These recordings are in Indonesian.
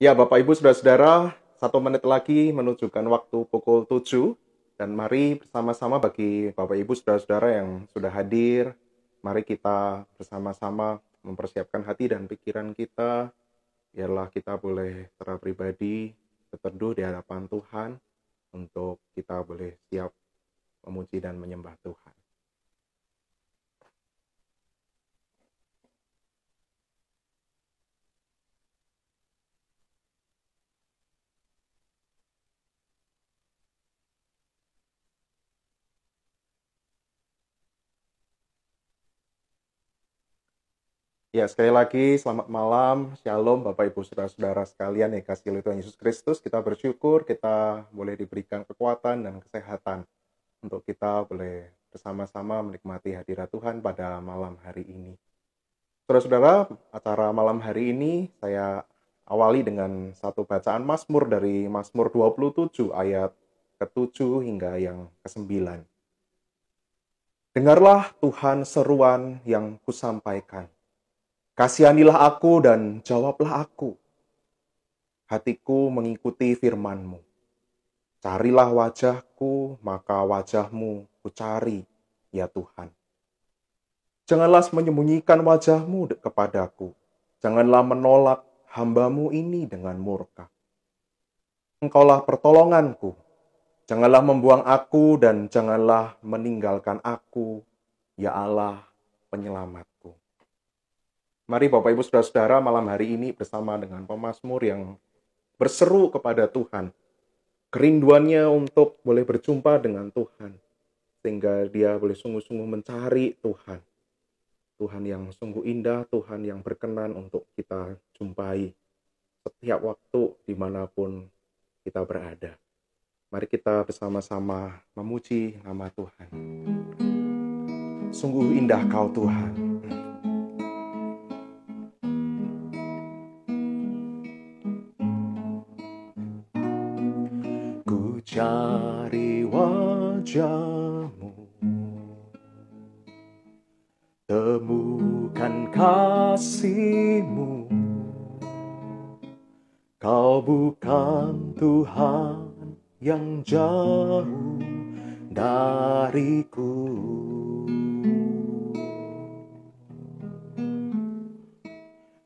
Ya, Bapak Ibu Saudara-saudara, 1 menit lagi menunjukkan waktu pukul 7. Dan mari bersama-sama bagi Bapak Ibu Saudara-saudara yang sudah hadir, mari kita bersama-sama mempersiapkan hati dan pikiran kita, biarlah kita boleh secara pribadi berteduh di hadapan Tuhan, untuk kita boleh siap memuji dan menyembah Tuhan. Ya, sekali lagi selamat malam, Shalom Bapak Ibu Saudara-saudara sekalian yang kasih oleh Tuhan Yesus Kristus. Kita bersyukur kita boleh diberikan kekuatan dan kesehatan untuk kita boleh bersama-sama menikmati hadirat Tuhan pada malam hari ini. Saudara-saudara, acara malam hari ini saya awali dengan satu bacaan Mazmur dari Mazmur 27 ayat ke-7 hingga yang ke-9. Dengarlah Tuhan seruan yang kusampaikan. Kasihanilah aku dan jawablah aku. Hatiku mengikuti firman-Mu. Carilah wajahku, maka wajah-Mu kucari, ya Tuhan. Janganlah menyembunyikan wajah-Mu kepadaku. Janganlah menolak hamba-Mu ini dengan murka. Engkaulah pertolonganku. Janganlah membuang aku dan janganlah meninggalkan aku, ya Allah penyelamatku. Mari Bapak Ibu Saudara-saudara malam hari ini bersama dengan pemazmur yang berseru kepada Tuhan. Kerinduannya untuk boleh berjumpa dengan Tuhan. Sehingga dia boleh sungguh-sungguh mencari Tuhan. Tuhan yang sungguh indah, Tuhan yang berkenan untuk kita jumpai setiap waktu dimanapun kita berada. Mari kita bersama-sama memuji nama Tuhan. Sungguh indah Kau Tuhan. Cari wajah-Mu, temukan kasih-Mu. Kau bukan Tuhan yang jauh dariku.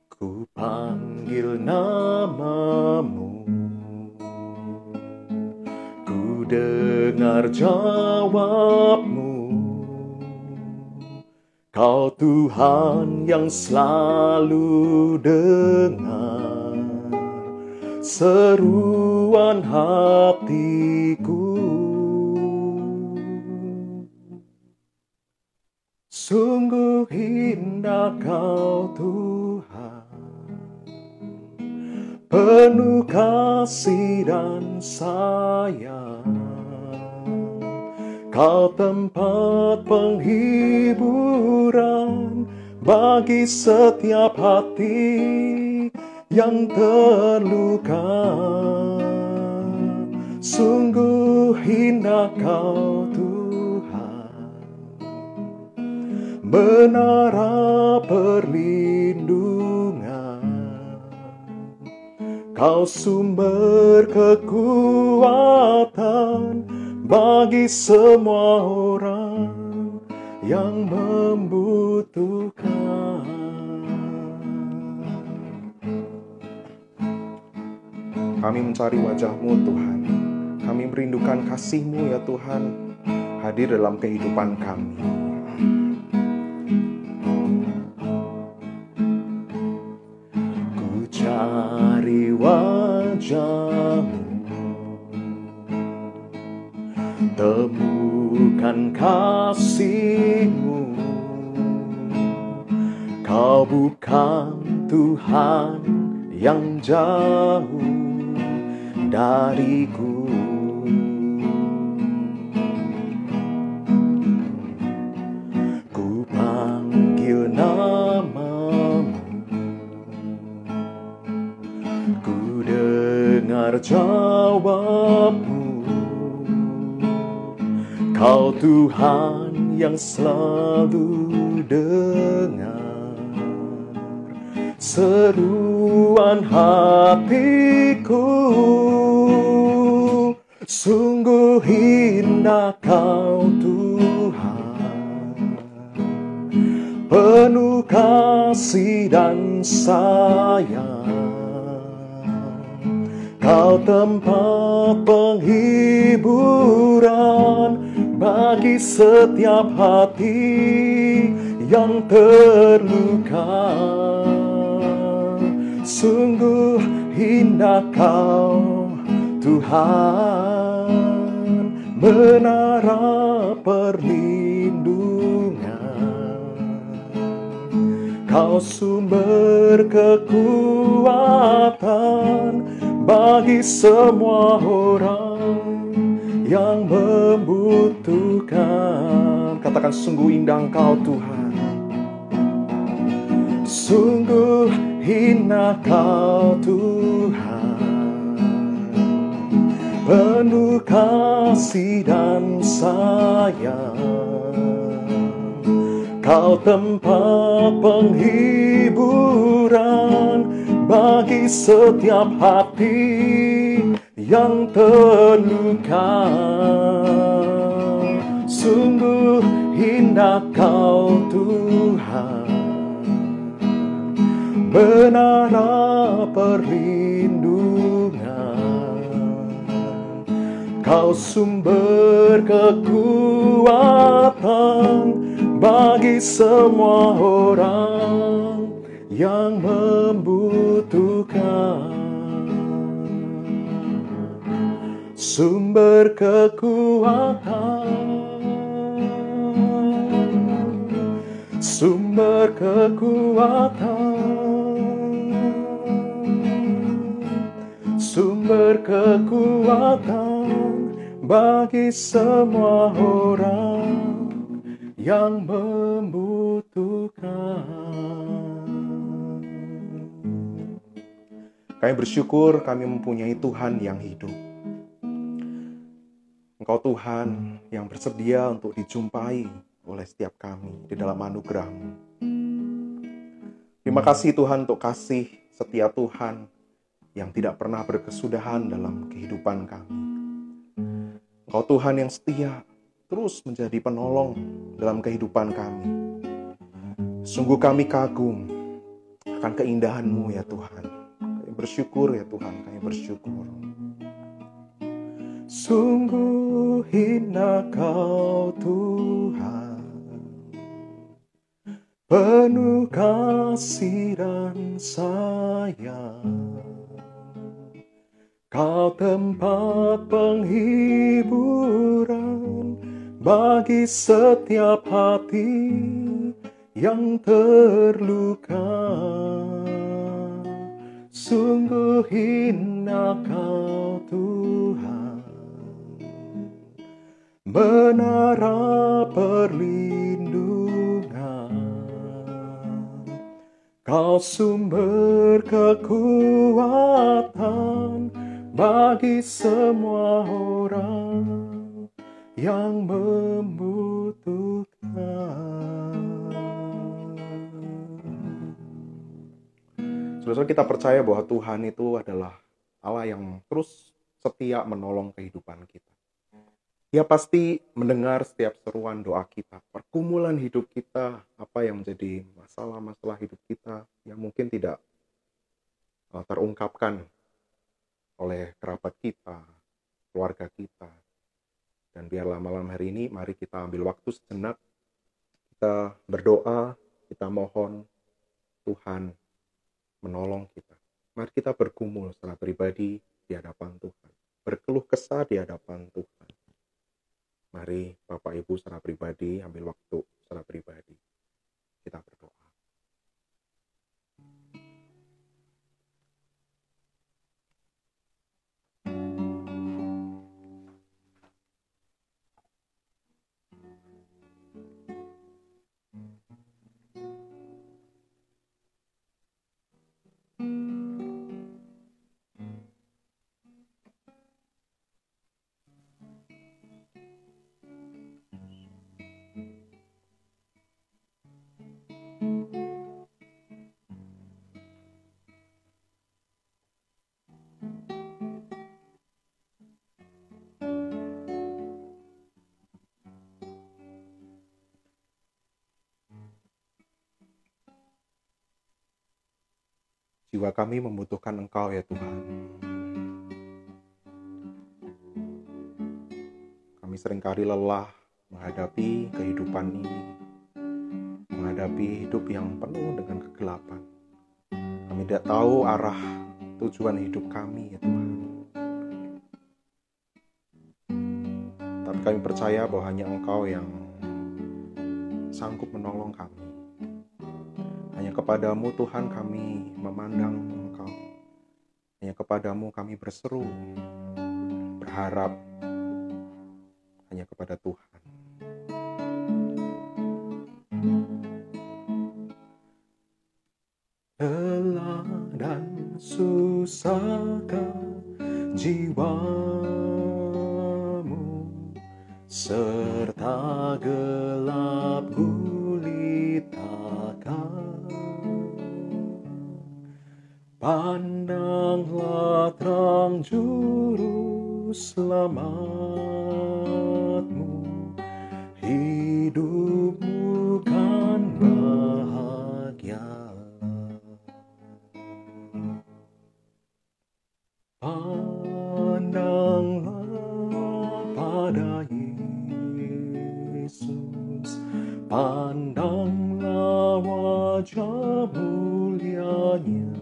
Ku panggil nama-Mu, dengar jawab-Mu. Kau Tuhan yang selalu dengar seruan hatiku. Sungguh indah Kau Tuhan, penuh kasih dan sayang. Kau tempat penghiburan bagi setiap hati yang terluka. Sungguh indah Kau Tuhan, menara perlindungan. Kau sumber kekuatan bagi semua orang yang membutuhkan. Kami mencari wajah-Mu Tuhan. Kami merindukan kasih-Mu ya Tuhan, hadir dalam kehidupan kami. Ku cari wajah-Mu, temukan kasih-Mu. Kau bukan Tuhan yang jauh dariku. Ku panggil nama-Mu, ku dengar jawab-Mu. Kau Tuhan yang selalu dengar seruan hatiku. Sungguh indah Kau Tuhan, penuh kasih dan sayang. Kau tempat penghiburan bagi setiap hati yang terluka. Sungguh indah Kau Tuhan, menara perlindungan. Kau sumber kekuatan bagi semua orang yang membutuhkan. Katakan, sungguh indah Engkau Tuhan. Sungguh indah Kau Tuhan, penuh kasih dan sayang. Kau tempat penghiburan bagi setiap hati yang terluka. Sungguh indah Kau Tuhan, menara perlindungan. Kau sumber kekuatan bagi semua orang yang membutuhkan. Sumber kekuatan, sumber kekuatan, sumber kekuatan bagi semua orang yang membutuhkan. Kami bersyukur kami mempunyai Tuhan yang hidup. Engkau Tuhan yang bersedia untuk dijumpai oleh setiap kami di dalam anugerah-Mu. Terima kasih Tuhan untuk kasih setia Tuhan yang tidak pernah berkesudahan dalam kehidupan kami. Engkau Tuhan yang setia, terus menjadi penolong dalam kehidupan kami. Sungguh kami kagum akan keindahan-Mu ya Tuhan. Kami bersyukur ya Tuhan, kami bersyukur. Sungguh indah Kau Tuhan, penuh kasih dan sayang. Kau tempat penghiburan bagi setiap hati yang terluka. Sungguh indah Kau Tuhan, menara perlindungan. Kau sumber kekuatan bagi semua orang yang membutuhkan. Saudara, kita percaya bahwa Tuhan itu adalah Allah yang terus setia menolong kehidupan kita. Dia pasti mendengar setiap seruan doa kita, pergumulan hidup kita, apa yang menjadi masalah-masalah hidup kita yang mungkin tidak terungkapkan oleh kerabat kita, keluarga kita. Dan biarlah malam hari ini, mari kita ambil waktu sejenak, kita berdoa, kita mohon Tuhan menolong kita. Mari kita bergumul secara pribadi di hadapan Tuhan, berkeluh kesah di hadapan Tuhan. Mari Bapak Ibu secara pribadi ambil waktu secara pribadi. Kita berdoa. Jiwa kami membutuhkan Engkau ya Tuhan. Kami seringkali lelah menghadapi kehidupan ini, menghadapi hidup yang penuh dengan kegelapan. Kami tidak tahu arah tujuan hidup kami ya Tuhan. Tapi kami percaya bahwa hanya Engkau yang sanggup menolong kami. Hanya kepadamu Tuhan kami memandang Engkau. Hanya kepadamu kami berseru, berharap hanya kepada Tuhan. Lelah dan susahkah jiwamu, serta gelap gulitakan. Pandanglah terang juru selamatmu, hidupmu kan bahagia. Pandanglah pada Yesus, pandanglah wajah mulianya.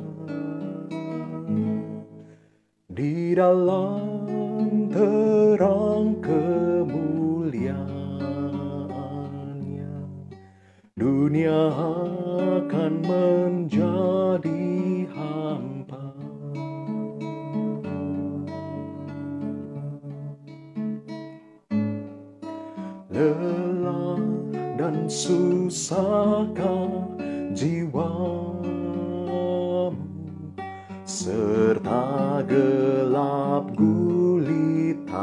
Di dalam terang kemuliaannya, dunia akan menjadi hampa. Lelah dan susahkah jiwamu, serta gelap gulitakan.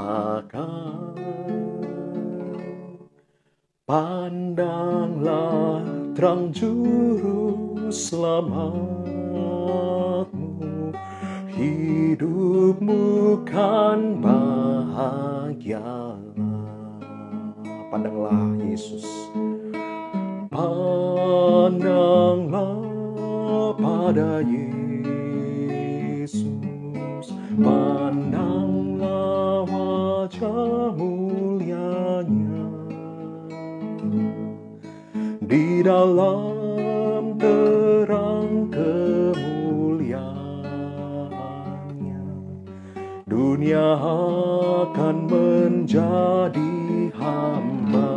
Pandanglah terang juru selamatmu, hidupmu kan bahagia. Pandanglah Yesus, pandanglah pada Yesus, pandanglah wajah mulianya. Di dalam terang kemuliaannya, dunia akan menjadi hamba.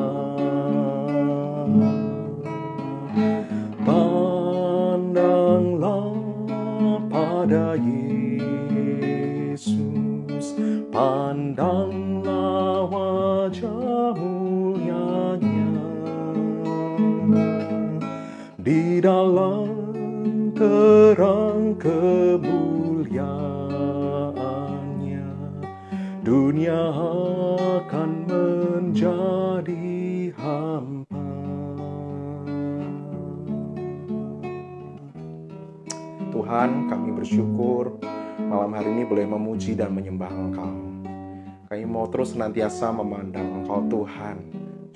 Pandanglah pada Yesus, pandanglah wajah mulianya. Di dalam terang kemuliaannya, dunia akan menjadi hampa. Tuhan, kami bersyukur malam hari ini boleh memuji dan menyembah Engkau. Kami mau terus senantiasa memandang Engkau Tuhan,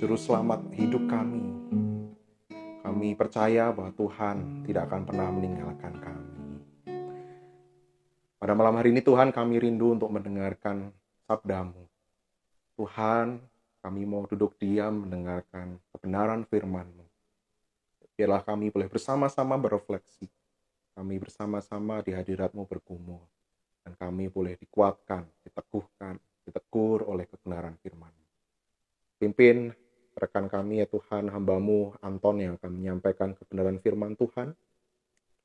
Juru Selamat hidup kami. Kami percaya bahwa Tuhan tidak akan pernah meninggalkan kami. Pada malam hari ini Tuhan, kami rindu untuk mendengarkan sabda-Mu. Tuhan, kami mau duduk diam mendengarkan kebenaran firman-Mu. Biarlah kami boleh bersama-sama berefleksi. Kami bersama-sama di hadirat-Mu bergumul. Dan kami boleh dikuatkan, diteguhkan, ditegur oleh kebenaran firman-Mu. Pimpin rekan kami ya Tuhan, hamba-Mu Anton yang akan menyampaikan kebenaran firman Tuhan.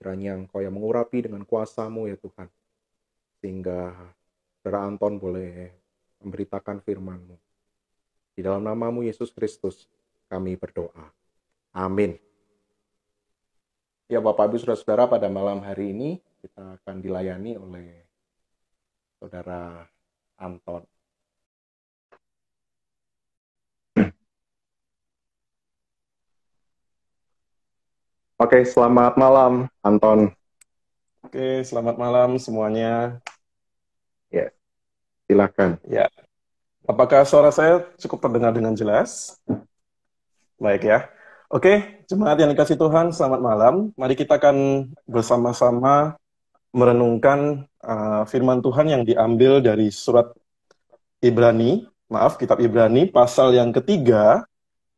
Kiranya Engkau yang mengurapi dengan kuasa-Mu ya Tuhan. Sehingga saudara Anton boleh memberitakan firman-Mu. Di dalam nama-Mu Yesus Kristus kami berdoa. Amin. Ya Bapak Ibu Saudara-saudara, pada malam hari ini kita akan dilayani oleh saudara Anton. Oke, selamat malam Anton. Oke, selamat malam semuanya. Ya, silakan. Ya, apakah suara saya cukup terdengar dengan jelas? Baik ya. Oke, jemaat yang dikasih Tuhan, selamat malam. Mari kita akan bersama-sama merenungkan firman Tuhan yang diambil dari kitab Ibrani, pasal yang ketiga,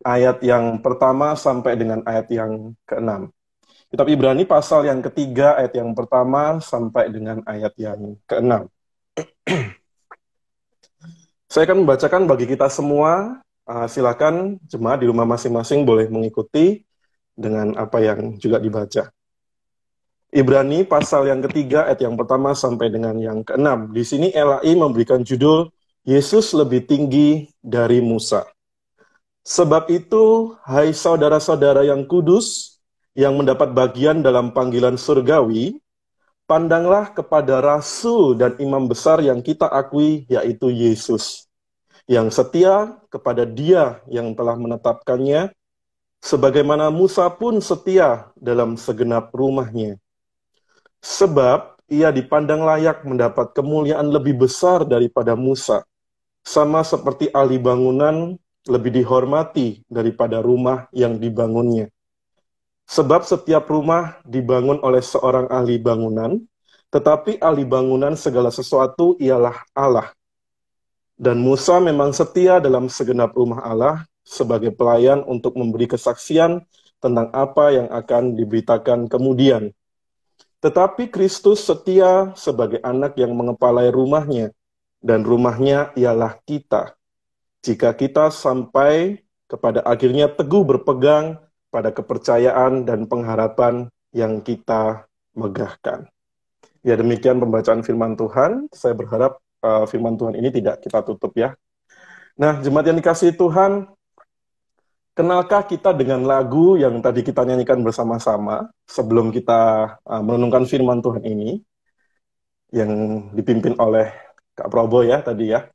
ayat yang pertama sampai dengan ayat yang keenam. Kitab Ibrani pasal yang ketiga, ayat yang pertama sampai dengan ayat yang keenam. Saya akan membacakan bagi kita semua. Silakan jemaat di rumah masing-masing boleh mengikuti dengan apa yang juga dibaca. Ibrani pasal yang ketiga, ayat yang pertama sampai dengan yang keenam. Di sini LAI memberikan judul Yesus lebih tinggi dari Musa. Sebab itu, hai saudara-saudara yang kudus, yang mendapat bagian dalam panggilan surgawi, pandanglah kepada rasul dan imam besar yang kita akui, yaitu Yesus, yang setia kepada Dia yang telah menetapkannya, sebagaimana Musa pun setia dalam segenap rumahnya. Sebab ia dipandang layak mendapat kemuliaan lebih besar daripada Musa, sama seperti ahli bangunan lebih dihormati daripada rumah yang dibangunnya. Sebab setiap rumah dibangun oleh seorang ahli bangunan, tetapi ahli bangunan segala sesuatu ialah Allah. Dan Musa memang setia dalam segenap rumah Allah sebagai pelayan untuk memberi kesaksian tentang apa yang akan diberitakan kemudian. Tetapi Kristus setia sebagai anak yang mengepalai rumahnya, dan rumahnya ialah kita. Jika kita sampai kepada akhirnya teguh berpegang pada kepercayaan dan pengharapan yang kita megahkan. Ya, demikian pembacaan firman Tuhan. Saya berharap firman Tuhan ini tidak kita tutup ya. Nah, jemaat yang dikasihi Tuhan, kenalkah kita dengan lagu yang tadi kita nyanyikan bersama-sama sebelum kita merenungkan firman Tuhan ini, yang dipimpin oleh Kak Probo ya tadi ya.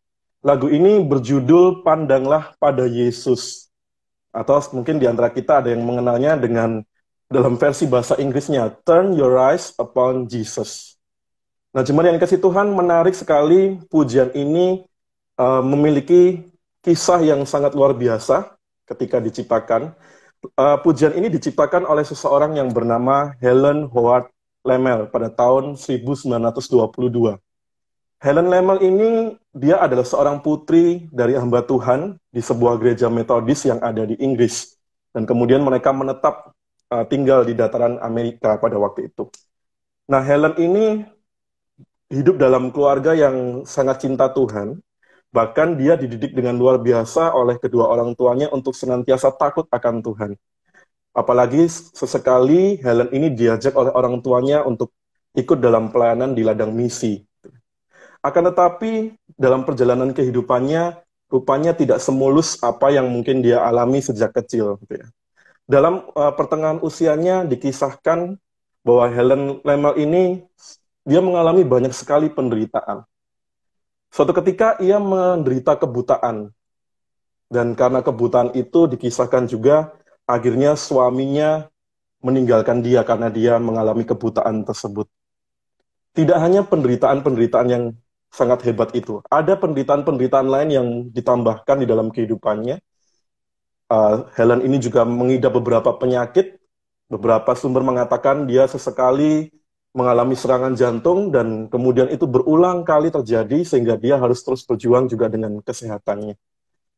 Lagu ini berjudul Pandanglah pada Yesus. Atau mungkin di antara kita ada yang mengenalnya dengan dalam versi bahasa Inggrisnya, Turn Your Eyes Upon Jesus. Nah, jemaat yang dikasihi Tuhan, menarik sekali pujian ini memiliki kisah yang sangat luar biasa ketika diciptakan. Pujian ini diciptakan oleh seseorang yang bernama Helen Howard Lemmel pada tahun 1922. Helen Lemmel ini, dia adalah seorang putri dari hamba Tuhan di sebuah gereja metodis yang ada di Inggris. Dan kemudian mereka menetap tinggal di dataran Amerika pada waktu itu. Nah, Helen ini hidup dalam keluarga yang sangat cinta Tuhan. Bahkan dia dididik dengan luar biasa oleh kedua orang tuanya untuk senantiasa takut akan Tuhan. Apalagi sesekali Helen ini diajak oleh orang tuanya untuk ikut dalam pelayanan di ladang misi. Akan tetapi dalam perjalanan kehidupannya, rupanya tidak semulus apa yang mungkin dia alami sejak kecil. Dalam pertengahan usianya dikisahkan bahwa Helen Lemmel ini, dia mengalami banyak sekali penderitaan. Suatu ketika ia menderita kebutaan. Dan karena kebutaan itu dikisahkan juga, akhirnya suaminya meninggalkan dia karena dia mengalami kebutaan tersebut. Tidak hanya penderitaan-penderitaan yang sangat hebat itu. Ada penderitaan-penderitaan lain yang ditambahkan di dalam kehidupannya. Helen ini juga mengidap beberapa penyakit. Beberapa sumber mengatakan dia sesekali mengalami serangan jantung dan kemudian itu berulang kali terjadi sehingga dia harus terus berjuang juga dengan kesehatannya.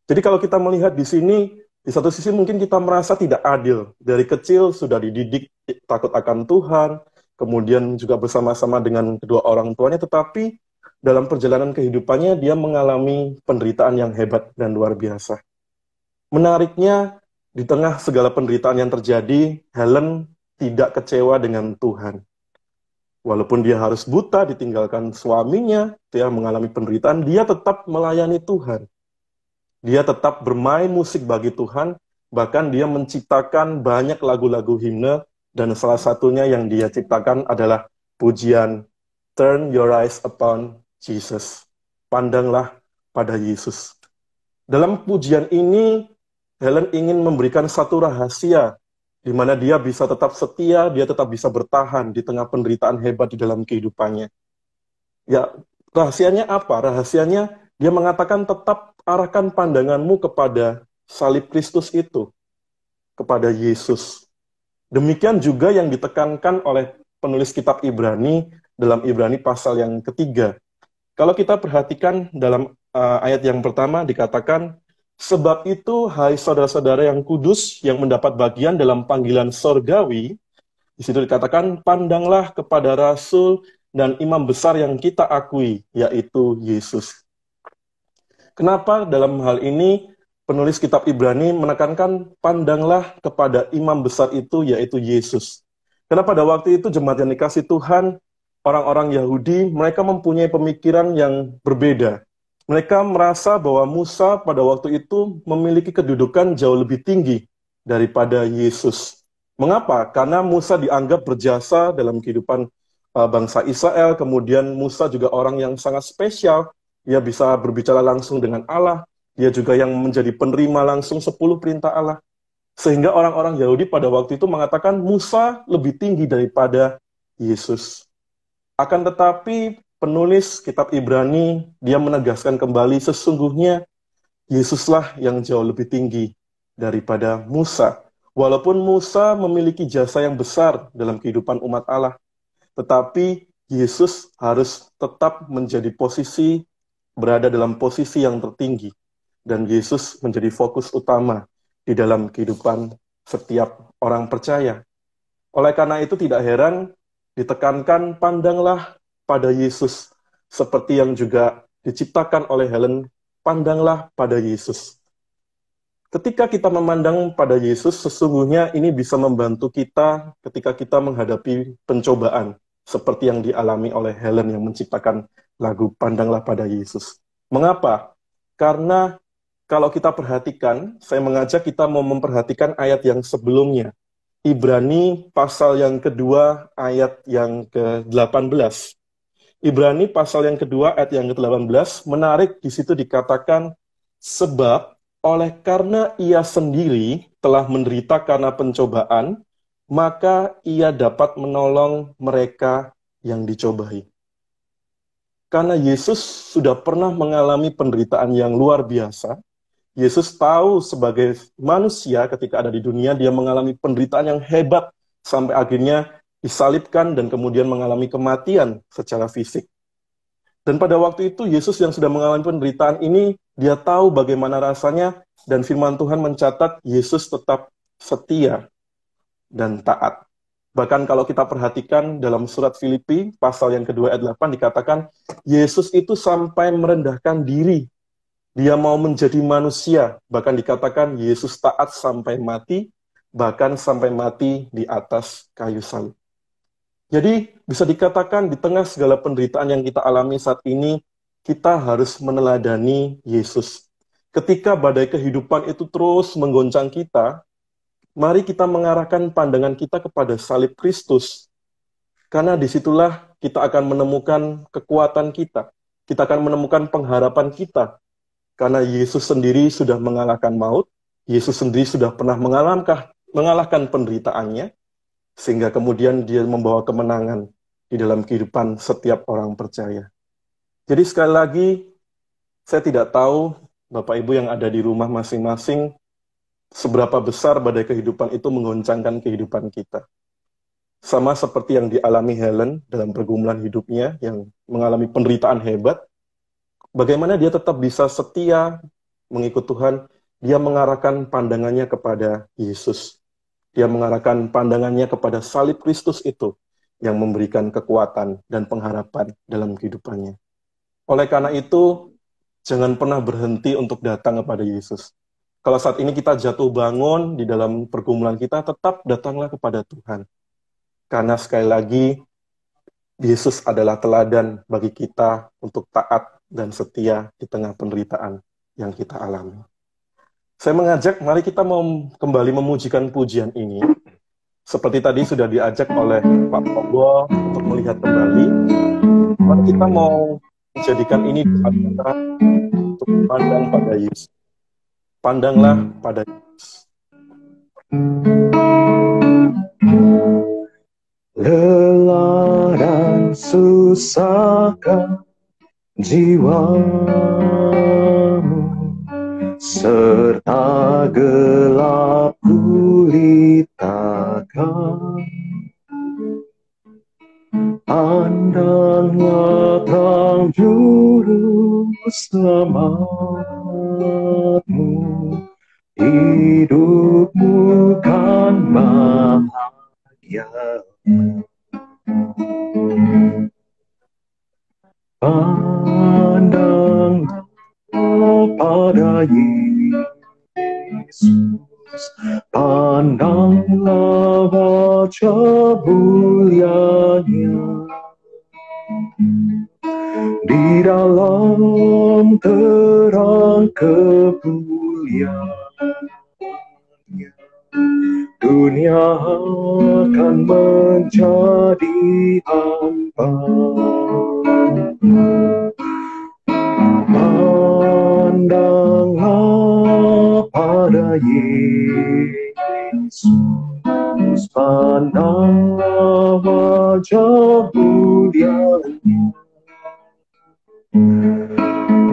Jadi kalau kita melihat di sini, di satu sisi mungkin kita merasa tidak adil. Dari kecil sudah dididik takut akan Tuhan, kemudian juga bersama-sama dengan kedua orang tuanya, tetapi dalam perjalanan kehidupannya dia mengalami penderitaan yang hebat dan luar biasa. Menariknya, di tengah segala penderitaan yang terjadi, Helen tidak kecewa dengan Tuhan. Walaupun dia harus buta, ditinggalkan suaminya, dia mengalami penderitaan, dia tetap melayani Tuhan. Dia tetap bermain musik bagi Tuhan, bahkan dia menciptakan banyak lagu-lagu himne, dan salah satunya yang dia ciptakan adalah pujian Turn Your Eyes Upon Jesus. Pandanglah pada Yesus. Dalam pujian ini, Helen ingin memberikan satu rahasia di mana dia bisa tetap setia, dia tetap bisa bertahan di tengah penderitaan hebat di dalam kehidupannya. Ya, rahasianya apa? Rahasianya dia mengatakan tetap arahkan pandanganmu kepada salib Kristus itu, kepada Yesus. Demikian juga yang ditekankan oleh penulis kitab Ibrani dalam Ibrani pasal yang ketiga. Kalau kita perhatikan dalam ayat yang pertama dikatakan, sebab itu, hai saudara-saudara yang kudus yang mendapat bagian dalam panggilan sorgawi, di situ dikatakan, pandanglah kepada Rasul dan imam besar yang kita akui, yaitu Yesus. Kenapa dalam hal ini penulis kitab Ibrani menekankan pandanglah kepada imam besar itu, yaitu Yesus? Karena pada waktu itu jemaat yang dikasih Tuhan, orang-orang Yahudi, mereka mempunyai pemikiran yang berbeda. Mereka merasa bahwa Musa pada waktu itu memiliki kedudukan jauh lebih tinggi daripada Yesus. Mengapa? Karena Musa dianggap berjasa dalam kehidupan bangsa Israel, kemudian Musa juga orang yang sangat spesial, dia bisa berbicara langsung dengan Allah, dia juga yang menjadi penerima langsung 10 perintah Allah. Sehingga orang-orang Yahudi pada waktu itu mengatakan Musa lebih tinggi daripada Yesus. Akan tetapi penulis kitab Ibrani, dia menegaskan kembali sesungguhnya Yesuslah yang jauh lebih tinggi daripada Musa. Walaupun Musa memiliki jasa yang besar dalam kehidupan umat Allah, tetapi Yesus harus tetap berada dalam posisi yang tertinggi. Dan Yesus menjadi fokus utama di dalam kehidupan setiap orang percaya. Oleh karena itu tidak heran ditekankan pandanglah pada Yesus, seperti yang juga diciptakan oleh Helen, pandanglah pada Yesus. Ketika kita memandang pada Yesus, sesungguhnya ini bisa membantu kita ketika kita menghadapi pencobaan, seperti yang dialami oleh Helen yang menciptakan lagu Pandanglah pada Yesus. Mengapa? Karena kalau kita perhatikan, saya mengajak kita mau memperhatikan ayat yang sebelumnya. Ibrani pasal yang kedua ayat yang ke-18. Ibrani pasal yang kedua ayat yang ke-18 menarik, di situ dikatakan sebab oleh karena ia sendiri telah menderita karena pencobaan, maka ia dapat menolong mereka yang dicobai. Karena Yesus sudah pernah mengalami penderitaan yang luar biasa, Yesus tahu sebagai manusia ketika ada di dunia, dia mengalami penderitaan yang hebat, sampai akhirnya disalibkan dan kemudian mengalami kematian secara fisik. Dan pada waktu itu, Yesus yang sudah mengalami penderitaan ini, dia tahu bagaimana rasanya, dan firman Tuhan mencatat Yesus tetap setia dan taat. Bahkan kalau kita perhatikan dalam surat Filipi, pasal yang kedua ayat 8 dikatakan, Yesus itu sampai merendahkan diri. Dia mau menjadi manusia, bahkan dikatakan Yesus taat sampai mati, bahkan sampai mati di atas kayu salib. Jadi bisa dikatakan di tengah segala penderitaan yang kita alami saat ini, kita harus meneladani Yesus. Ketika badai kehidupan itu terus menggoncang kita, mari kita mengarahkan pandangan kita kepada salib Kristus. Karena disitulah kita akan menemukan kekuatan kita. Kita akan menemukan pengharapan kita. Karena Yesus sendiri sudah mengalahkan maut, Yesus sendiri sudah pernah mengalahkan penderitaannya, sehingga kemudian dia membawa kemenangan di dalam kehidupan setiap orang percaya. Jadi sekali lagi, saya tidak tahu Bapak Ibu yang ada di rumah masing-masing, seberapa besar badai kehidupan itu menggoncangkan kehidupan kita. Sama seperti yang dialami Helen dalam pergumulan hidupnya, yang mengalami penderitaan hebat, bagaimana dia tetap bisa setia mengikut Tuhan, dia mengarahkan pandangannya kepada Yesus. Dia mengarahkan pandangannya kepada salib Kristus itu yang memberikan kekuatan dan pengharapan dalam kehidupannya. Oleh karena itu, jangan pernah berhenti untuk datang kepada Yesus. Kalau saat ini kita jatuh bangun di dalam pergumulan kita, tetap datanglah kepada Tuhan. Karena sekali lagi, Yesus adalah teladan bagi kita untuk taat dan setia di tengah penderitaan yang kita alami. Saya mengajak, mari kita mau kembali memujikan pujian ini. Seperti tadi sudah diajak oleh Pak Pogbo untuk melihat kembali. Mari kita mau menjadikan ini doa kita untuk pandang pada Yesus. Pandanglah pada Yesus. Lelah dan susahkah jiwamu, serta gelap gulitakan, Pandanglah terang juru selamatmu, hidupmu kan bahagia. Pandanglah pada Yesus, pandanglah wajah mulianya. Di dalam terang kemuliaannya, dunia akan menjadi hampa. Pandanglah pada Yesus, pandanglah wajah mulianya.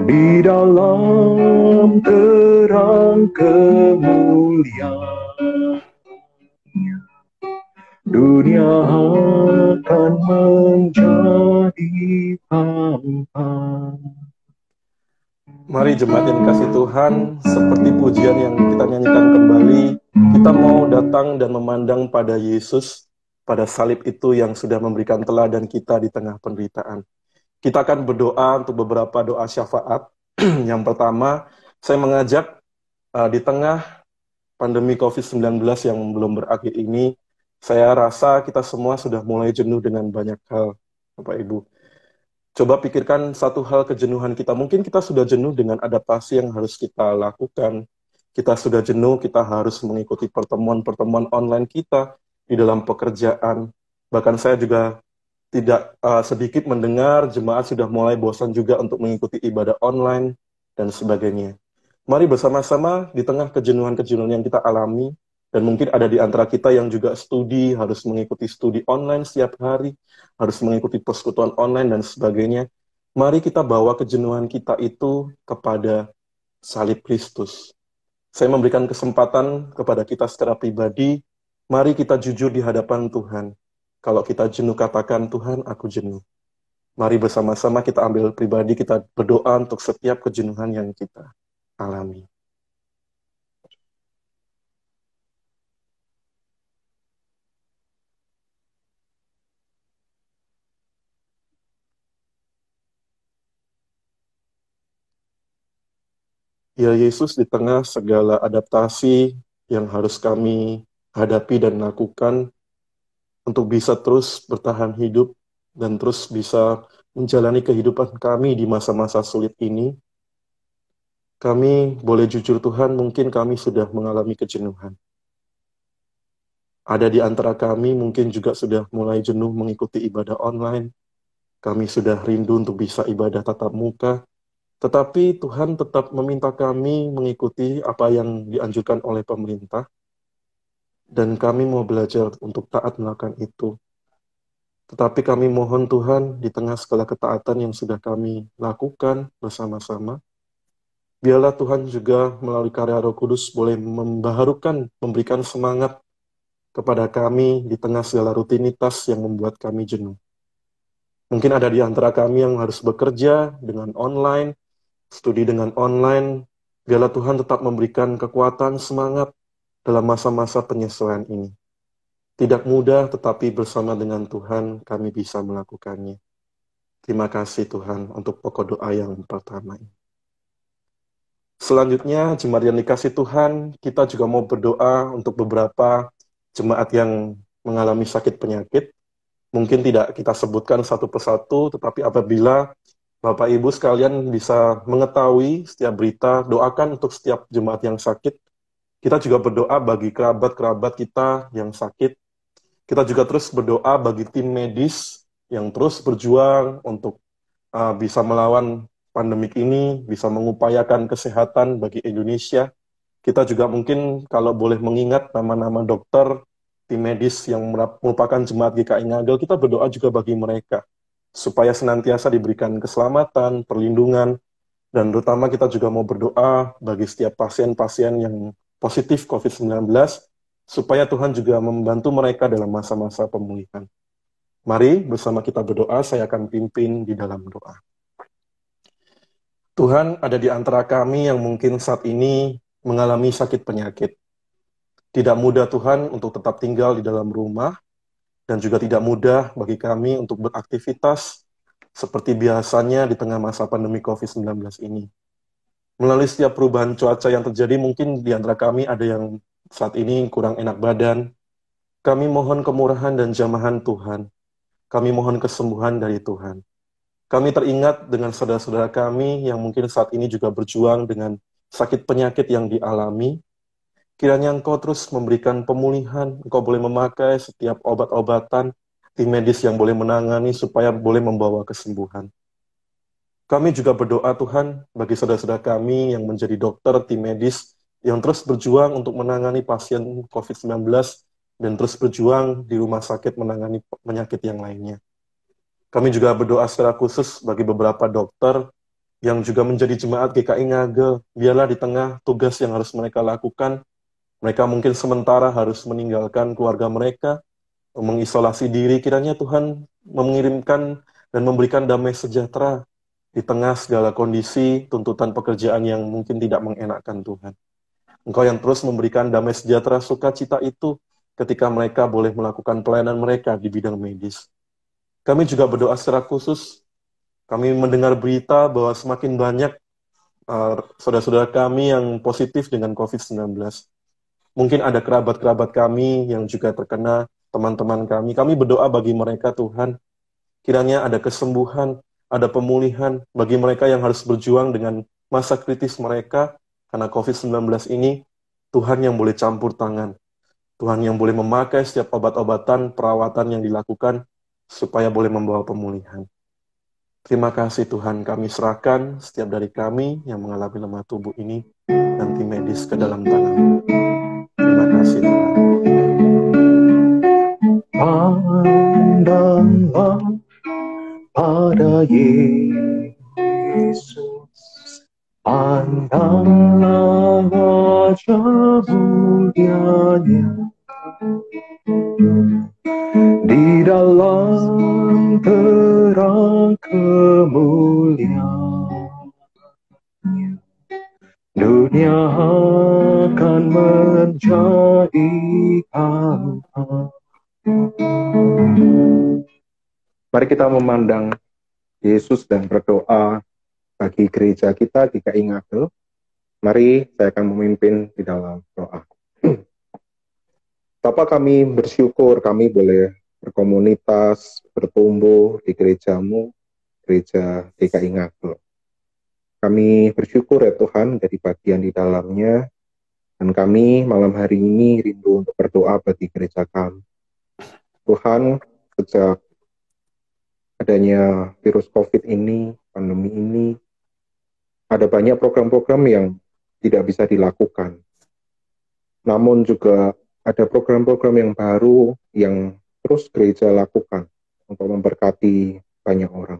Di dalam terang kemuliaannya, dunia akan menjadi hampa. Mari jemaat yang dikasih Tuhan, seperti pujian yang kita nyanyikan kembali, kita mau datang dan memandang pada Yesus, pada salib itu yang sudah memberikan teladan kita di tengah penderitaan. Kita akan berdoa untuk beberapa doa syafaat. Yang pertama, saya mengajak di tengah pandemi COVID-19 yang belum berakhir ini, saya rasa kita semua sudah mulai jenuh dengan banyak hal, Bapak Ibu. Coba pikirkan satu hal kejenuhan kita. Mungkin kita sudah jenuh dengan adaptasi yang harus kita lakukan. Kita sudah jenuh, kita harus mengikuti pertemuan-pertemuan online kita di dalam pekerjaan. Bahkan saya juga tidak sedikit mendengar jemaat sudah mulai bosan juga untuk mengikuti ibadah online dan sebagainya. Mari bersama-sama di tengah kejenuhan-kejenuhan yang kita alami, dan mungkin ada di antara kita yang juga studi, harus mengikuti studi online setiap hari, harus mengikuti persekutuan online dan sebagainya. Mari kita bawa kejenuhan kita itu kepada salib Kristus. Saya memberikan kesempatan kepada kita secara pribadi, mari kita jujur di hadapan Tuhan. Kalau kita jenuh, katakan, Tuhan, aku jenuh. Mari bersama-sama kita ambil pribadi, kita berdoa untuk setiap kejenuhan yang kita alami. Ya Yesus, di tengah segala adaptasi yang harus kami hadapi dan lakukan, untuk bisa terus bertahan hidup dan terus bisa menjalani kehidupan kami di masa-masa sulit ini, kami boleh jujur Tuhan, mungkin kami sudah mengalami kejenuhan. Ada di antara kami mungkin juga sudah mulai jenuh mengikuti ibadah online, kami sudah rindu untuk bisa ibadah tatap muka, tetapi Tuhan tetap meminta kami mengikuti apa yang dianjurkan oleh pemerintah, dan kami mau belajar untuk taat melakukan itu. Tetapi kami mohon Tuhan, di tengah segala ketaatan yang sudah kami lakukan bersama-sama, biarlah Tuhan juga melalui karya Roh Kudus boleh membaharukan, memberikan semangat kepada kami di tengah segala rutinitas yang membuat kami jenuh. Mungkin ada di antara kami yang harus bekerja dengan online, studi dengan online, biarlah Tuhan tetap memberikan kekuatan, semangat dalam masa-masa penyesuaian ini. Tidak mudah, tetapi bersama dengan Tuhan kami bisa melakukannya. Terima kasih Tuhan untuk pokok doa yang pertama ini. Selanjutnya, jemaat yang dikasih Tuhan, kita juga mau berdoa untuk beberapa jemaat yang mengalami sakit penyakit. Mungkin tidak kita sebutkan satu persatu, tetapi apabila Bapak Ibu sekalian bisa mengetahui setiap berita, doakan untuk setiap jemaat yang sakit. Kita juga berdoa bagi kerabat-kerabat kita yang sakit. Kita juga terus berdoa bagi tim medis yang terus berjuang untuk bisa melawan pandemik ini, bisa mengupayakan kesehatan bagi Indonesia. Kita juga mungkin kalau boleh mengingat nama-nama dokter, tim medis yang merupakan jemaat GKI Ngagel, kita berdoa juga bagi mereka, supaya senantiasa diberikan keselamatan, perlindungan, dan terutama kita juga mau berdoa bagi setiap pasien-pasien yang positif COVID-19, supaya Tuhan juga membantu mereka dalam masa-masa pemulihan. Mari bersama kita berdoa, saya akan pimpin di dalam doa. Tuhan, ada di antara kami yang mungkin saat ini mengalami sakit penyakit. Tidak mudah Tuhan untuk tetap tinggal di dalam rumah, dan juga tidak mudah bagi kami untuk beraktivitas seperti biasanya di tengah masa pandemi COVID-19 ini. Melalui setiap perubahan cuaca yang terjadi, mungkin di antara kami ada yang saat ini kurang enak badan. Kami mohon kemurahan dan jamahan Tuhan. Kami mohon kesembuhan dari Tuhan. Kami teringat dengan saudara-saudara kami yang mungkin saat ini juga berjuang dengan sakit penyakit yang dialami. Kiranya Engkau terus memberikan pemulihan, Engkau boleh memakai setiap obat-obatan, tim medis yang boleh menangani supaya boleh membawa kesembuhan. Kami juga berdoa Tuhan bagi saudara-saudara kami yang menjadi dokter, tim medis, yang terus berjuang untuk menangani pasien COVID-19 dan terus berjuang di rumah sakit menangani penyakit yang lainnya. Kami juga berdoa secara khusus bagi beberapa dokter yang juga menjadi jemaat GKI Ngagel. Biarlah di tengah tugas yang harus mereka lakukan, mereka mungkin sementara harus meninggalkan keluarga mereka, mengisolasi diri. Kiranya Tuhan mengirimkan dan memberikan damai sejahtera di tengah segala kondisi, tuntutan pekerjaan yang mungkin tidak mengenakkan Tuhan. Engkau yang terus memberikan damai sejahtera, sukacita itu ketika mereka boleh melakukan pelayanan mereka di bidang medis. Kami juga berdoa secara khusus. Kami mendengar berita bahwa semakin banyak saudara-saudara kami yang positif dengan COVID-19. Mungkin ada kerabat-kerabat kami yang juga terkena, teman-teman kami. Kami berdoa bagi mereka, Tuhan. Kiranya ada kesembuhan, ada pemulihan bagi mereka yang harus berjuang dengan masa kritis mereka. Karena COVID-19 ini, Tuhan yang boleh campur tangan. Tuhan yang boleh memakai setiap obat-obatan, perawatan yang dilakukan, supaya boleh membawa pemulihan. Terima kasih Tuhan, kami serahkan setiap dari kami yang mengalami lemah tubuh ini dan tim medis ke dalam tangan. Terima kasih Tuhan. Pandanglah pada Yesus, pandanglah wajah mulianya di dalam terang kemuliaan. Dunia akan menjadi hampa. Mari kita memandang Yesus dan berdoa bagi gereja kita GKI Ngagel. Mari saya akan memimpin di dalam doa. Bapa, kami bersyukur kami boleh berkomunitas, bertumbuh di gerejamu, gereja GKI Ngagel. Kami bersyukur ya Tuhan dari bagian di dalamnya, dan kami malam hari ini rindu untuk berdoa bagi gereja kami. Tuhan, sejak adanya virus COVID ini, pandemi ini, ada banyak program-program yang tidak bisa dilakukan. Namun juga ada program-program yang baru yang terus gereja lakukan untuk memberkati banyak orang.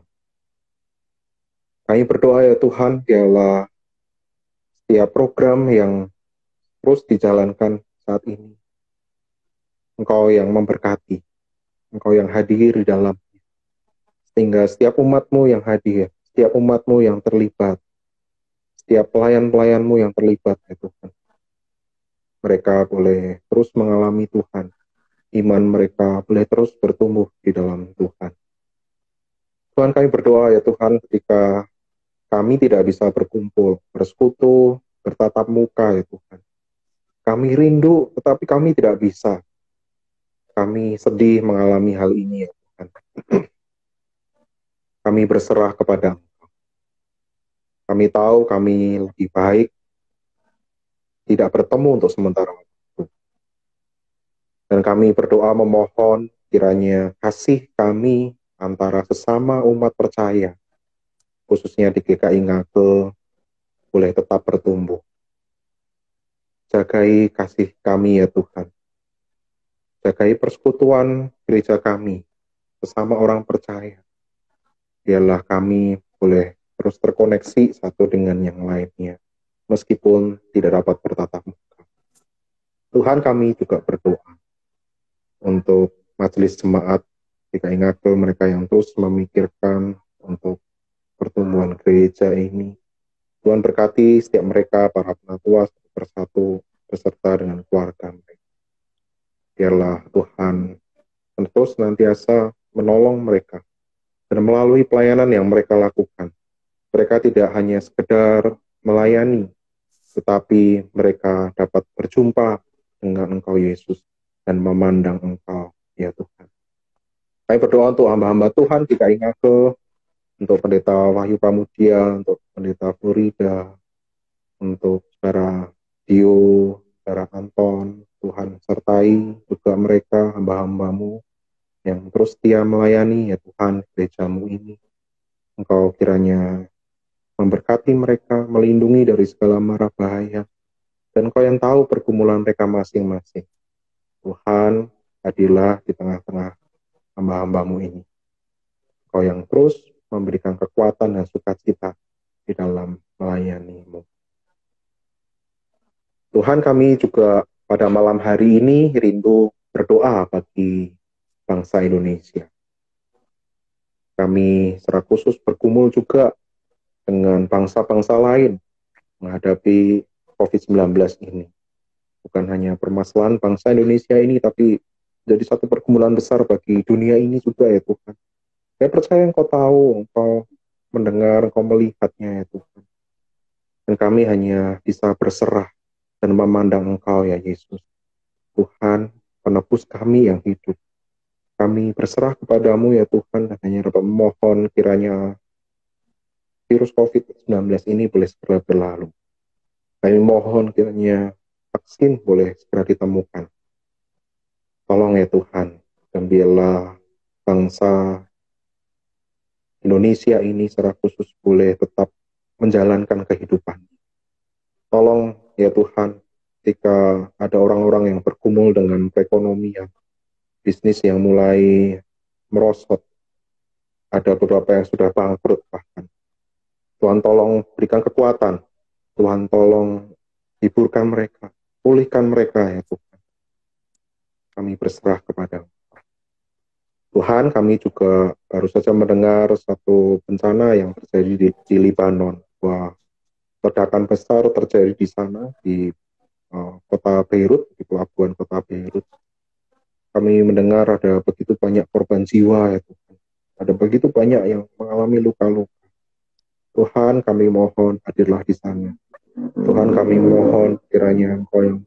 Kami berdoa ya Tuhan, biarlah setiap program yang terus dijalankan saat ini, Engkau yang memberkati, Engkau yang hadir di dalam, sehingga setiap umat-Mu yang hadir, setiap umat-Mu yang terlibat, setiap pelayan-pelayan-Mu yang terlibat ya Tuhan, mereka boleh terus mengalami Tuhan. Iman mereka boleh terus bertumbuh di dalam Tuhan. Tuhan, kami berdoa ya Tuhan, ketika kami tidak bisa berkumpul, bersekutu, bertatap muka ya Tuhan. Kami rindu, tetapi kami tidak bisa. Kami sedih mengalami hal ini ya Tuhan. Kami berserah kepada Engkau. Kami tahu kami lebih baik tidak bertemu untuk sementara waktu. Dan kami berdoa memohon kiranya kasih kami antara sesama umat percaya, khususnya di GKI Ngagel, boleh tetap bertumbuh. Jagai kasih kami ya Tuhan. Jagai persekutuan gereja kami, sesama orang percaya. Biarlah kami boleh terus terkoneksi satu dengan yang lainnya, meskipun tidak dapat bertatap muka. Tuhan, kami juga berdoa untuk majelis jemaat Jika ingat ke mereka yang terus memikirkan untuk pertumbuhan gereja ini. Tuhan berkati setiap mereka, para penatua satu persatu, beserta dengan keluarga mereka. Biarlah Tuhan terus senantiasa menolong mereka. Dan melalui pelayanan yang mereka lakukan, mereka tidak hanya sekedar melayani, tetapi mereka dapat berjumpa dengan Engkau Yesus dan memandang Engkau, ya Tuhan. Kami berdoa untuk hamba-hamba Tuhan, jika ingat ke untuk Pendeta Wahyu Pramudia, untuk Pendeta Florida, untuk Saudara Dio, Saudara Anton, Tuhan sertai juga mereka, hamba-hambamu yang terus setia melayani, ya Tuhan, gerejamu ini. Engkau kiranya memberkati mereka, melindungi dari segala mara bahaya, dan Engkau yang tahu pergumulan mereka masing-masing. Tuhan, hadirlah di tengah-tengah hamba-hambamu ini. Engkau yang terus memberikan kekuatan dan sukacita di dalam melayani-Mu. Tuhan, kami juga pada malam hari ini rindu berdoa bagi bangsa Indonesia. Kami secara khusus bergumul juga dengan bangsa-bangsa lain menghadapi COVID-19 ini. Bukan hanya permasalahan bangsa Indonesia ini, tapi jadi satu pergumulan besar bagi dunia ini juga, ya Tuhan. Saya percaya Engkau tahu, Engkau mendengar, Engkau melihatnya, ya Tuhan. Dan kami hanya bisa berserah dan memandang Engkau, ya Yesus. Tuhan, penebus kami yang hidup. Kami berserah kepadamu, ya Tuhan, dan hanya dapat memohon kiranya virus COVID-19 ini boleh segera berlalu. Kami mohon kiranya vaksin boleh segera ditemukan. Tolong ya Tuhan, dan biarlah bangsa Indonesia ini secara khusus boleh tetap menjalankan kehidupan. Tolong ya Tuhan, ketika ada orang-orang yang bergumul dengan perekonomian, bisnis yang mulai merosot, ada beberapa yang sudah bangkrut bahkan. Tuhan tolong berikan kekuatan, Tuhan tolong hiburkan mereka, pulihkan mereka ya Tuhan. Kami berserah kepada Tuhan. Kami juga baru saja mendengar satu bencana yang terjadi di Libanon, bahwa ledakan besar terjadi di sana, di kota Beirut, di pelabuhan kota Beirut. Kami mendengar ada begitu banyak korban jiwa ya Tuhan. Ada begitu banyak yang mengalami luka-luka. Tuhan, kami mohon hadirlah di sana. Tuhan, kami mohon kiranya Engkau yang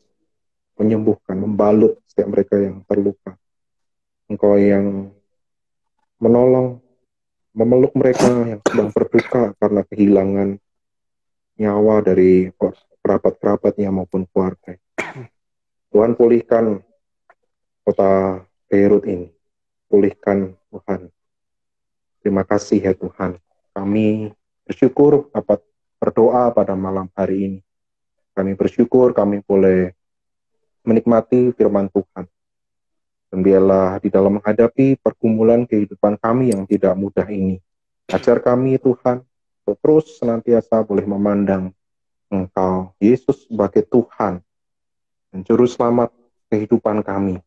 menyembuhkan, membalut setiap mereka yang terluka. Engkau yang menolong, memeluk mereka yang sedang berduka karena kehilangan nyawa dari kerabat-kerabatnya maupun keluarga. Tuhan, pulihkan kota Beirut ini. Pulihkan Tuhan. Terima kasih ya Tuhan. Kami bersyukur dapat berdoa pada malam hari ini. Kami bersyukur kami boleh menikmati firman Tuhan. Dan biarlah di dalam menghadapi pergumulan kehidupan kami yang tidak mudah ini, ajar kami Tuhan untuk terus senantiasa boleh memandang Engkau, Yesus sebagai Tuhan dan Juru Selamat kehidupan kami.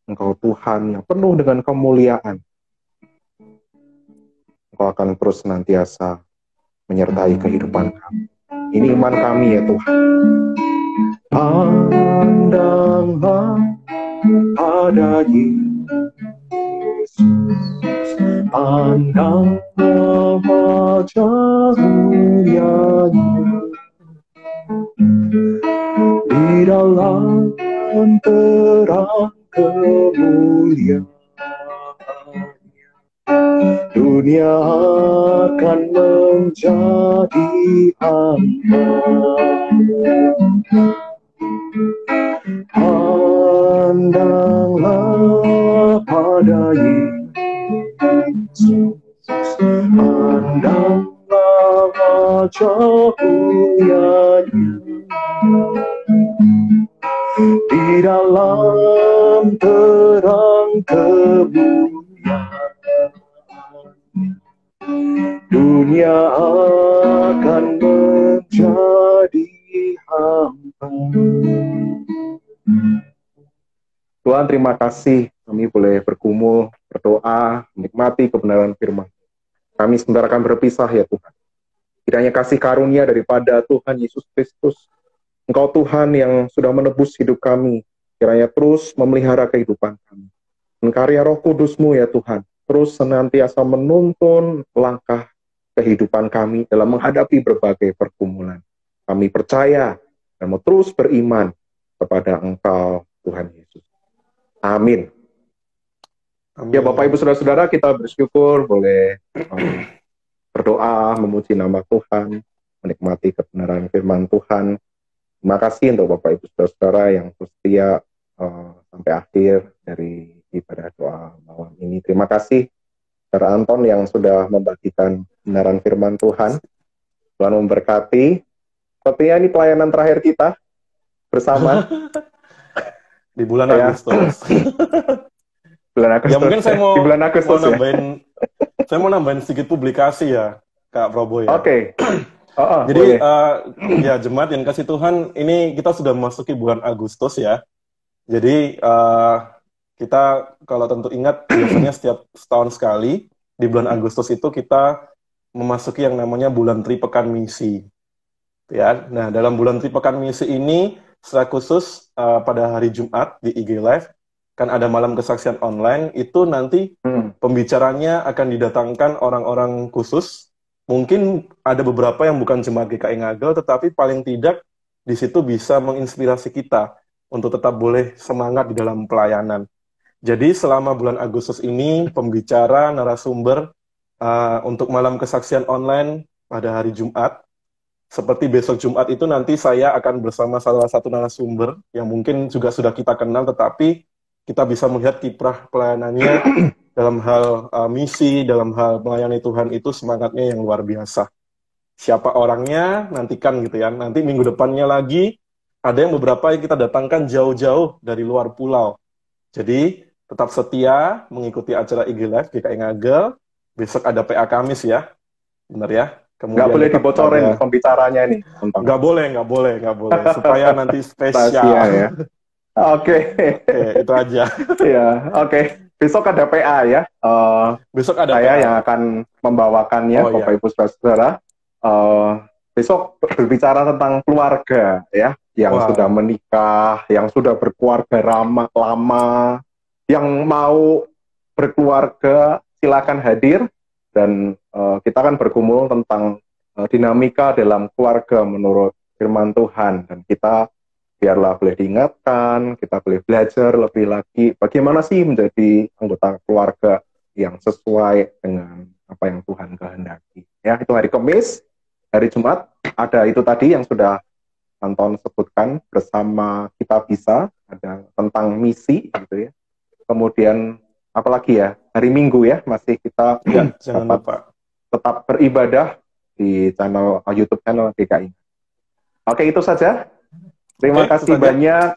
Engkau Tuhan yang penuh dengan kemuliaan. Engkau akan terus senantiasa menyertai kehidupan kami. Ini iman kami ya Tuhan. Pandanglah pada Yesus, pandanglah wajah mulianya di dalam terang kemuliaan. Dunia akan menjadi hampa. Pandanglah pada Yesus, pandanglah wajah mulianya di dalam terang kemuliaan. Dunia akan menjadi hampa. Tuhan, terima kasih kami boleh bergumul, berdoa berdoa, menikmati kebenaran firman. Kami sebentar akan berpisah ya Tuhan. Kiranya kasih karunia daripada Tuhan Yesus Kristus, Engkau Tuhan yang sudah menebus hidup kami, kiranya terus memelihara kehidupan kami. Dan karya Roh Kudus-Mu ya Tuhan, terus senantiasa menuntun langkah kehidupan kami dalam menghadapi berbagai pergumulan. Kami percaya dan mau terus beriman kepada Engkau Tuhan Yesus. Amin. Amin. Ya Bapak Ibu Saudara-saudara, kita bersyukur boleh berdoa, memuji nama Tuhan, menikmati kebenaran firman Tuhan. Terima kasih untuk Bapak Ibu Saudara-saudara yang setia sampai akhir dari ibadah doa malam ini. Terima kasih Saudara Anton yang sudah membagikan kebenaran firman Tuhan. Tuhan memberkati. Sepertinya ini pelayanan terakhir kita bersama di bulan Agustus. Bulan Agustus. Ya mungkin saya mau, di bulan Agustus, mau nambahin, saya mau nambahin sedikit publikasi ya, Kak Prabowo ya. Oke. Jadi ya jemaat yang kasih Tuhan, ini kita sudah memasuki bulan Agustus ya. Jadi kita kalau tentu ingat biasanya setiap setahun sekali di bulan Agustus itu kita memasuki yang namanya bulan Tripekan Misi. Ya, nah dalam bulan Tripekan Misi ini secara khusus pada hari Jumat di IG Live kan ada malam kesaksian online, itu nanti pembicaranya akan didatangkan orang-orang khusus. Mungkin ada beberapa yang bukan jemaat GKI Ngagel, tetapi paling tidak di situ bisa menginspirasi kita untuk tetap boleh semangat di dalam pelayanan. Jadi selama bulan Agustus ini pembicara narasumber untuk malam kesaksian online pada hari Jumat. Seperti besok Jumat itu nanti saya akan bersama salah satu narasumber yang mungkin juga sudah kita kenal, tetapi kita bisa melihat kiprah pelayanannya dalam hal misi, dalam hal melayani Tuhan itu semangatnya yang luar biasa. Siapa orangnya, nantikan gitu ya. Nanti minggu depannya lagi, ada yang beberapa yang kita datangkan jauh-jauh dari luar pulau. Jadi, tetap setia mengikuti acara IG Live GKI Ngagel. Besok ada PA Kamis ya. Benar ya? Nggak boleh dibocorin pembicaranya ini. Nggak boleh. Supaya nanti spesial. Ya. Oke, itu aja. Ya, oke. Besok ada PA ya. Besok ada saya PA yang akan membawakannya, Bapak Ibu Saudara. Besok berbicara tentang keluarga ya, yang sudah menikah, yang sudah berkeluarga lama, yang mau berkeluarga silakan hadir. Dan kita akan bergumul tentang dinamika dalam keluarga menurut firman Tuhan. Dan kita biarlah boleh diingatkan, kita boleh belajar lebih lagi bagaimana sih menjadi anggota keluarga yang sesuai dengan apa yang Tuhan kehendaki. Ya, itu hari Kamis, hari Jumat ada itu tadi yang sudah Anton sebutkan bersama Kita Bisa, ada tentang misi gitu ya. Kemudian apalagi ya, hari Minggu ya, masih kita jangan lupa tetap beribadah di channel YouTube channel GKI. Oke, itu saja. Terima kasih banyak.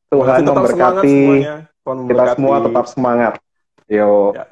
Tuhan memberkati. Kita semua tetap semangat. Yo. Ya,